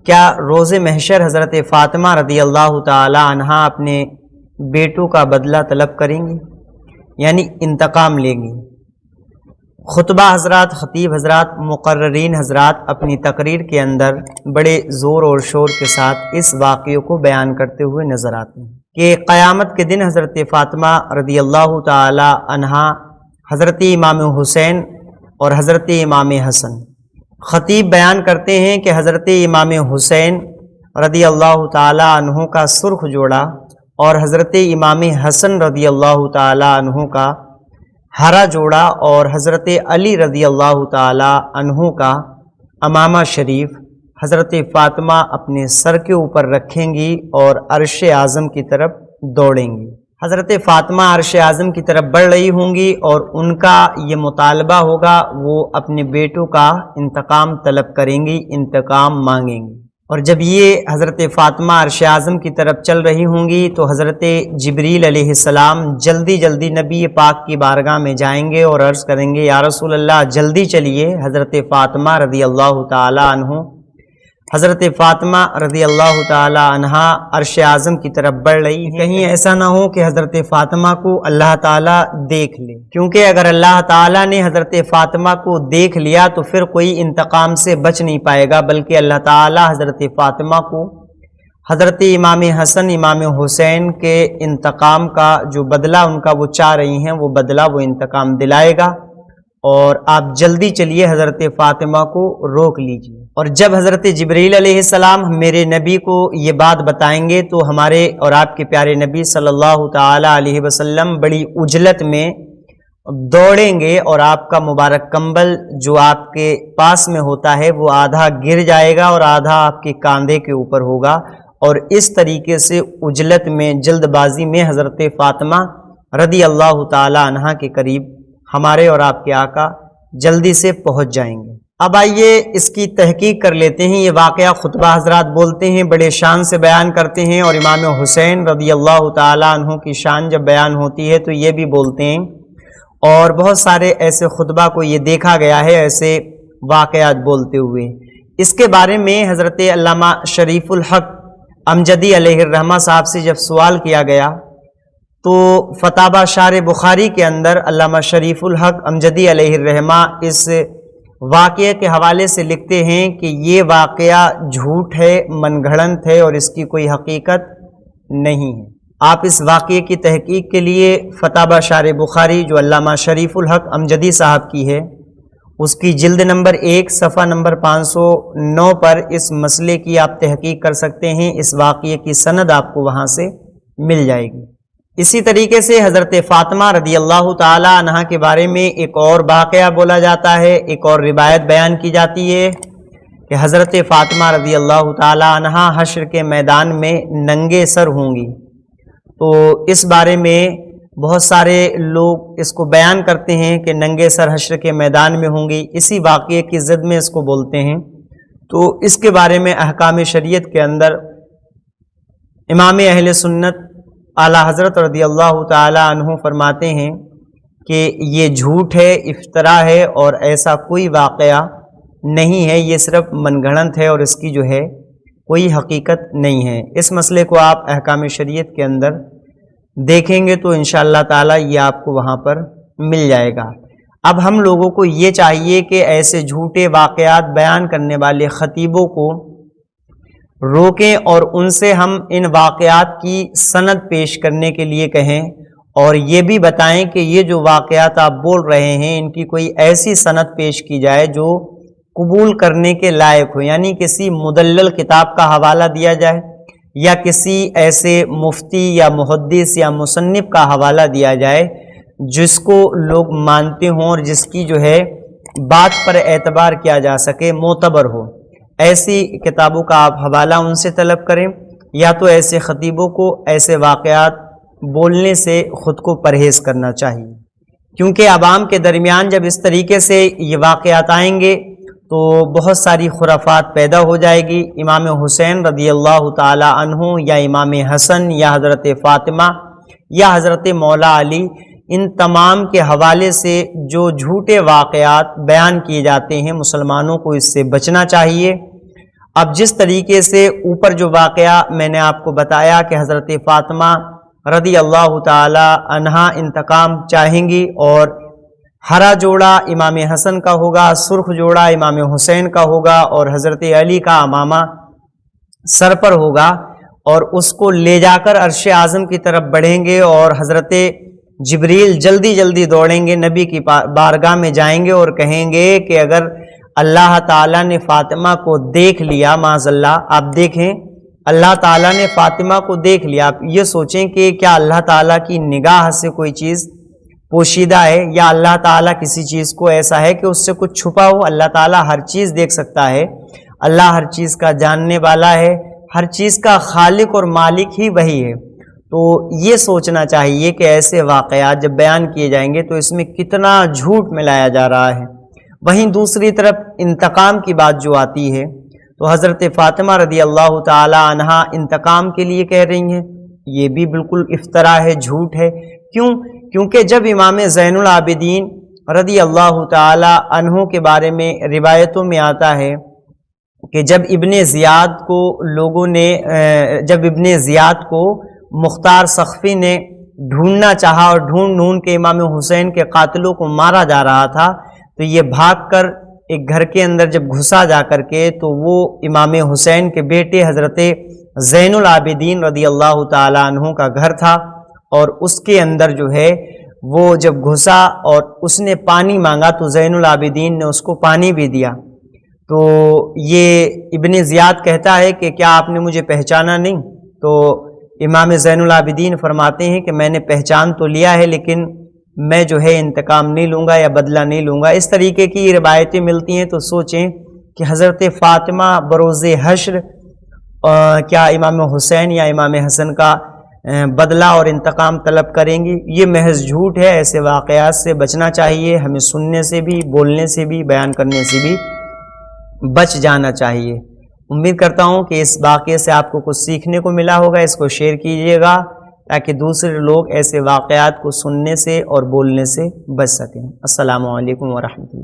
کیا روز محشر حضرت فاطمہ رضی اللہ تعالی عنہا اپنے بیٹوں کا بدلہ طلب کریں گی، یعنی انتقام لیں گی؟ خطبہ حضرات، خطیب حضرات، مقررین حضرات اپنی تقریر کے اندر بڑے زور اور شور کے ساتھ اس واقعے کو بیان کرتے ہوئے نظر آتے ہیں کہ قیامت کے دن حضرت فاطمہ رضی اللہ تعالی عنہا، حضرت امام حسین اور حضرت امام حسن، خطیب بیان کرتے ہیں کہ حضرت امام حسین رضی اللہ تعالی عنہ کا سرخ جوڑا اور حضرت امام حسن رضی اللہ تعالی عنہ کا ہرا جوڑا اور حضرت علی رضی اللہ تعالی عنہ کا امامہ شریف حضرت فاطمہ اپنے سر کے اوپر رکھیں گی اور عرش اعظم کی طرف دوڑیں گی۔ حضرت فاطمہ عرش اعظم کی طرف بڑھ رہی ہوں گی اور ان کا یہ مطالبہ ہوگا، وہ اپنے بیٹوں کا انتقام طلب کریں گی، انتقام مانگیں گی۔ اور جب یہ حضرت فاطمہ عرش اعظم کی طرف چل رہی ہوں گی تو حضرت جبریل علیہ السلام جلدی جلدی نبی پاک کی بارگاہ میں جائیں گے اور عرض کریں گے، یا رسول اللہ جلدی چلیے، حضرت فاطمہ رضی اللہ تعالی عنہ، حضرت فاطمہ رضی اللہ تعالی عنہا عرش اعظم کی طرف بڑھ رہی ہیں، کہیں ایسا نہ ہو کہ حضرت فاطمہ کو اللہ تعالیٰ دیکھ لے، کیونکہ اگر اللہ تعالیٰ نے حضرت فاطمہ کو دیکھ لیا تو پھر کوئی انتقام سے بچ نہیں پائے گا، بلکہ اللہ تعالیٰ حضرت فاطمہ کو حضرت امام حسن امام حسین کے انتقام کا جو بدلہ ان کا وہ چاہ رہی ہیں، وہ بدلہ وہ انتقام دلائے گا، اور آپ جلدی چلیے حضرت فاطمہ کو روک لیجیے۔ اور جب حضرت جبریل علیہ السلام میرے نبی کو یہ بات بتائیں گے تو ہمارے اور آپ کے پیارے نبی صلی اللہ تعالی علیہ وسلم بڑی عجلت میں دوڑیں گے اور آپ کا مبارک کمبل جو آپ کے پاس میں ہوتا ہے وہ آدھا گر جائے گا اور آدھا آپ کے کاندھے کے اوپر ہوگا، اور اس طریقے سے عجلت میں جلد بازی میں حضرت فاطمہ رضی اللہ تعالی عنہا کے قریب ہمارے اور آپ کے آقا جلدی سے پہنچ جائیں گے۔ اب آئیے اس کی تحقیق کر لیتے ہیں۔ یہ واقعہ خطبہ حضرات بولتے ہیں، بڑے شان سے بیان کرتے ہیں، اور امام حسین رضی اللہ تعالی عنہ کی شان جب بیان ہوتی ہے تو یہ بھی بولتے ہیں، اور بہت سارے ایسے خطبہ کو یہ دیکھا گیا ہے ایسے واقعات بولتے ہوئے۔ اس کے بارے میں حضرت علامہ شریف الحق امجدی علیہ الرحمہ صاحب سے جب سوال کیا گیا تو فتاوی شارح بخاری کے اندر علامہ شریف الحق امجدی علیہ الرحمہ اس واقعے کے حوالے سے لکھتے ہیں کہ یہ واقعہ جھوٹ ہے، من گھڑنت ہے، اور اس کی کوئی حقیقت نہیں ہے۔ آپ اس واقعے کی تحقیق کے لیے فتاوی شارح بخاری جو علامہ شریف الحق امجدی صاحب کی ہے، اس کی جلد نمبر 1 صفحہ نمبر 509 پر اس مسئلے کی آپ تحقیق کر سکتے ہیں۔ اس واقعے کی سند آپ کو وہاں سے مل جائے گی۔ اسی طریقے سے حضرت فاطمہ رضی اللہ تعالی عنہا کے بارے میں ایک اور واقعہ بولا جاتا ہے، ایک اور روایت بیان کی جاتی ہے کہ حضرت فاطمہ رضی اللہ تعالی عنہا حشر کے میدان میں ننگے سر ہوں گی۔ تو اس بارے میں بہت سارے لوگ اس کو بیان کرتے ہیں کہ ننگے سر حشر کے میدان میں ہوں گی، اسی واقعے کی ضد میں اس کو بولتے ہیں۔ تو اس کے بارے میں احکام شریعت کے اندر امام اہل سنت اعلیٰ حضرت رضی اللہ تعالی عنہ فرماتے ہیں کہ یہ جھوٹ ہے، افتراء ہے، اور ایسا کوئی واقعہ نہیں ہے، یہ صرف من گھڑنت ہے اور اس کی جو ہے کوئی حقیقت نہیں ہے۔ اس مسئلے کو آپ احکام شریعت کے اندر دیکھیں گے تو انشاءاللہ تعالی یہ آپ کو وہاں پر مل جائے گا۔ اب ہم لوگوں کو یہ چاہیے کہ ایسے جھوٹے واقعات بیان کرنے والے خطیبوں کو روکیں اور ان سے ہم ان واقعات کی سند پیش کرنے کے لیے کہیں، اور یہ بھی بتائیں کہ یہ جو واقعات آپ بول رہے ہیں ان کی کوئی ایسی سند پیش کی جائے جو قبول کرنے کے لائق ہو، یعنی کسی مدلل کتاب کا حوالہ دیا جائے یا کسی ایسے مفتی یا محدث یا مصنف کا حوالہ دیا جائے جس کو لوگ مانتے ہوں اور جس کی جو ہے بات پر اعتبار کیا جا سکے، معتبر ہو۔ ایسی کتابوں کا آپ حوالہ ان سے طلب کریں، یا تو ایسے خطیبوں کو ایسے واقعات بولنے سے خود کو پرہیز کرنا چاہیے، کیونکہ عوام کے درمیان جب اس طریقے سے یہ واقعات آئیں گے تو بہت ساری خرافات پیدا ہو جائے گی۔ امام حسین رضی اللہ تعالی عنہ یا امام حسن یا حضرت فاطمہ یا حضرت مولا علی، ان تمام کے حوالے سے جو جھوٹے واقعات بیان کیے جاتے ہیں، مسلمانوں کو اس سے بچنا چاہیے۔ اب جس طریقے سے اوپر جو واقعہ میں نے آپ کو بتایا کہ حضرت فاطمہ رضی اللہ تعالی عنہا انتقام چاہیں گی، اور ہرا جوڑا امام حسن کا ہوگا، سرخ جوڑا امام حسین کا ہوگا، اور حضرت علی کا امامہ سر پر ہوگا، اور اس کو لے جا کر عرش اعظم کی طرف بڑھیں گے، اور حضرت جبریل جلدی جلدی دوڑیں گے، نبی کی بارگاہ میں جائیں گے اور کہیں گے کہ اگر اللہ تعالیٰ نے فاطمہ کو دیکھ لیا، معاذ اللہ، آپ دیکھیں اللہ تعالیٰ نے فاطمہ کو دیکھ لیا، آپ یہ سوچیں کہ کیا اللہ تعالیٰ کی نگاہ سے کوئی چیز پوشیدہ ہے، یا اللہ تعالیٰ کسی چیز کو ایسا ہے کہ اس سے کچھ چھپا ہو؟ اللہ تعالیٰ ہر چیز دیکھ سکتا ہے، اللہ ہر چیز کا جاننے والا ہے، ہر چیز کا خالق اور مالک ہی وہی ہے۔ تو یہ سوچنا چاہیے کہ ایسے واقعات جب بیان کیے جائیں گے تو اس میں کتنا جھوٹ ملایا جا رہا ہے۔ وہیں دوسری طرف انتقام کی بات جو آتی ہے تو حضرت فاطمہ رضی اللہ تعالی عنہا انتقام کے لیے کہہ رہی ہیں، یہ بھی بالکل افطرا ہے، جھوٹ ہے۔ کیونکہ جب امام زین العابدین رضی اللہ تعالی عنہ کے بارے میں روایتوں میں آتا ہے کہ جب ابن زیاد کو مختار سخفی نے ڈھونڈنا چاہا اور ڈھونڈ کے امام حسین کے قاتلوں کو مارا جا رہا تھا، تو یہ بھاگ کر ایک گھر کے اندر جب گھسا جا کر کے تو وہ امام حسین کے بیٹے حضرت زین العابدین رضی اللہ تعالی عنہ کا گھر تھا، اور اس کے اندر جو ہے وہ جب گھسا اور اس نے پانی مانگا تو زین العابدین نے اس کو پانی بھی دیا۔ تو یہ ابن زیاد کہتا ہے کہ کیا آپ نے مجھے پہچانا نہیں؟ تو امام زین العابدین فرماتے ہیں کہ میں نے پہچان تو لیا ہے، لیکن میں جو ہے انتقام نہیں لوں گا یا بدلہ نہیں لوں گا۔ اس طریقے کی روایتیں ملتی ہیں، تو سوچیں کہ حضرت فاطمہ بروز حشر کیا امام حسین یا امام حسن کا بدلہ اور انتقام طلب کریں گی؟ یہ محض جھوٹ ہے۔ ایسے واقعات سے بچنا چاہیے، ہمیں سننے سے بھی، بولنے سے بھی، بیان کرنے سے بھی بچ جانا چاہیے۔ امید کرتا ہوں کہ اس واقعے سے آپ کو کچھ سیکھنے کو ملا ہوگا۔ اس کو شیئر کیجیے گا تاکہ دوسرے لوگ ایسے واقعات کو سننے سے اور بولنے سے بچ سکیں۔ السلام علیکم ورحمۃ اللہ۔